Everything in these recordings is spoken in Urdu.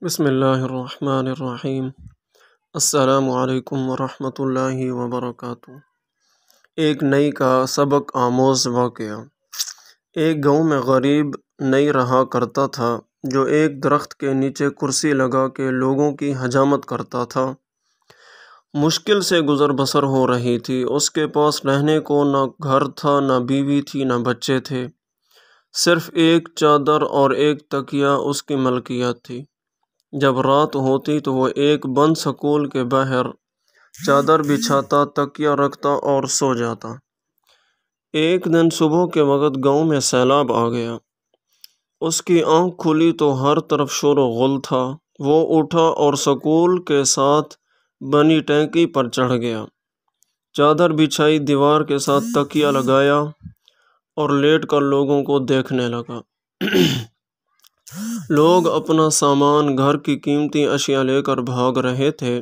بسم اللہ الرحمن الرحیم۔ السلام علیکم ورحمۃ اللہ وبرکاتہ۔ ایک نئی کا سبق آموز واقعہ۔ ایک گاؤں میں غریب نئی رہا کرتا تھا جو ایک درخت کے نیچے کرسی لگا کے لوگوں کی حجامت کرتا تھا۔ مشکل سے گزر بسر ہو رہی تھی۔ اس کے پاس رہنے کو نہ گھر تھا، نہ بیوی تھی، نہ بچے تھے۔ صرف ایک چادر اور ایک تکیہ اس کی ملکیت تھی۔ جب رات ہوتی تو وہ ایک بند سکول کے باہر چادر بچھاتا، تکیہ رکھتا اور سو جاتا۔ ایک دن صبح کے وقت گاؤں میں سیلاب آ گیا۔ اس کی آنکھ کھلی تو ہر طرف شور و غل تھا۔ وہ اٹھا اور سکول کے ساتھ بنی ٹینکی پر چڑھ گیا، چادر بچھائی، دیوار کے ساتھ تکیہ لگایا اور لیٹ کر لوگوں کو دیکھنے لگا۔ لوگ اپنا سامان، گھر کی قیمتی اشیاء لے کر بھاگ رہے تھے۔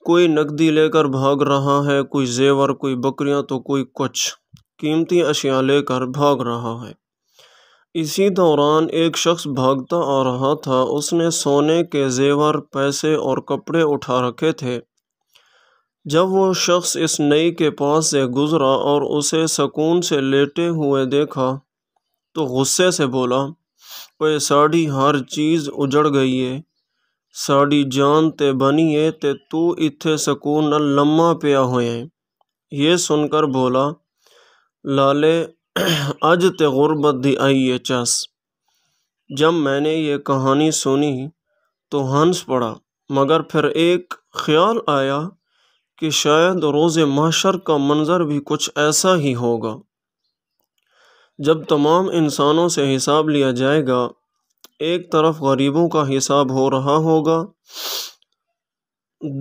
کوئی نقدی لے کر بھاگ رہا ہے، کوئی زیور، کوئی بکریاں تو کوئی کچھ قیمتی اشیاء لے کر بھاگ رہا ہے۔ اسی دوران ایک شخص بھاگتا آ رہا تھا۔ اس نے سونے کے زیور، پیسے اور کپڑے اٹھا رکھے تھے۔ جب وہ شخص اس نئی کے پاس سے گزرا اور اسے سکون سے لیٹے ہوئے دیکھا تو غصے سے بولا، اوے ساڑی ہر چیز اجڑ گئی ہے، ساڑی جان تے بنی ہے تے تو اتھے سکون نال لمحہ پیا ہوئے ہیں۔ یہ سن کر بولا، لالے اج تے غربت دی آئی ہے چس۔ جب میں نے یہ کہانی سنی تو ہنس پڑا، مگر پھر ایک خیال آیا کہ شاید روز محشر کا منظر بھی کچھ ایسا ہی ہوگا۔ جب تمام انسانوں سے حساب لیا جائے گا، ایک طرف غریبوں کا حساب ہو رہا ہوگا،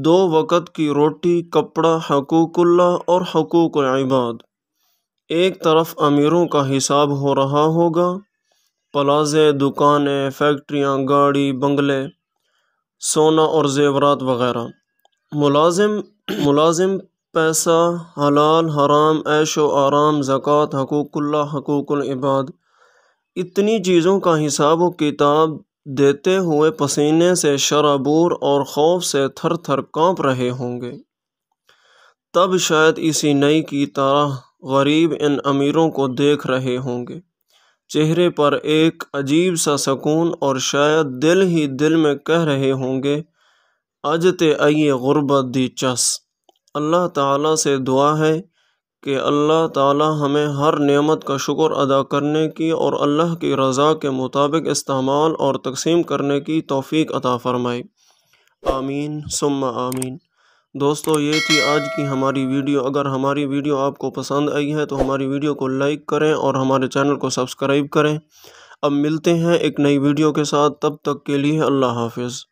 2 وقت کی روٹی، کپڑا، حقوق اللہ اور حقوق العباد۔ ایک طرف امیروں کا حساب ہو رہا ہوگا، پلازے، دکانیں، فیکٹریاں، گاڑی، بنگلے، سونا اور زیورات وغیرہ۔ ملازم پیسہ، حلال حرام، عیش و آرام، زکوٰۃ، حقوق اللہ، حقوق العباد، اتنی چیزوں کا حساب و کتاب دیتے ہوئے پسینے سے شرابور اور خوف سے تھر تھر کانپ رہے ہوں گے۔ تب شاید اسی نئی کی طرح غریب ان امیروں کو دیکھ رہے ہوں گے، چہرے پر ایک عجیب سا سکون، اور شاید دل ہی دل میں کہہ رہے ہوں گے، اج تے آئیے غربت دی چس۔ اللہ تعالیٰ سے دعا ہے کہ اللہ تعالیٰ ہمیں ہر نعمت کا شکر ادا کرنے کی اور اللہ کی رضا کے مطابق استعمال اور تقسیم کرنے کی توفیق عطا فرمائے۔ آمین ثم آمین۔ دوستو، یہ تھی آج کی ہماری ویڈیو۔ اگر ہماری ویڈیو آپ کو پسند آئی ہے تو ہماری ویڈیو کو لائک کریں اور ہمارے چینل کو سبسکرائب کریں۔ اب ملتے ہیں ایک نئی ویڈیو کے ساتھ، تب تک کے لیے اللہ حافظ۔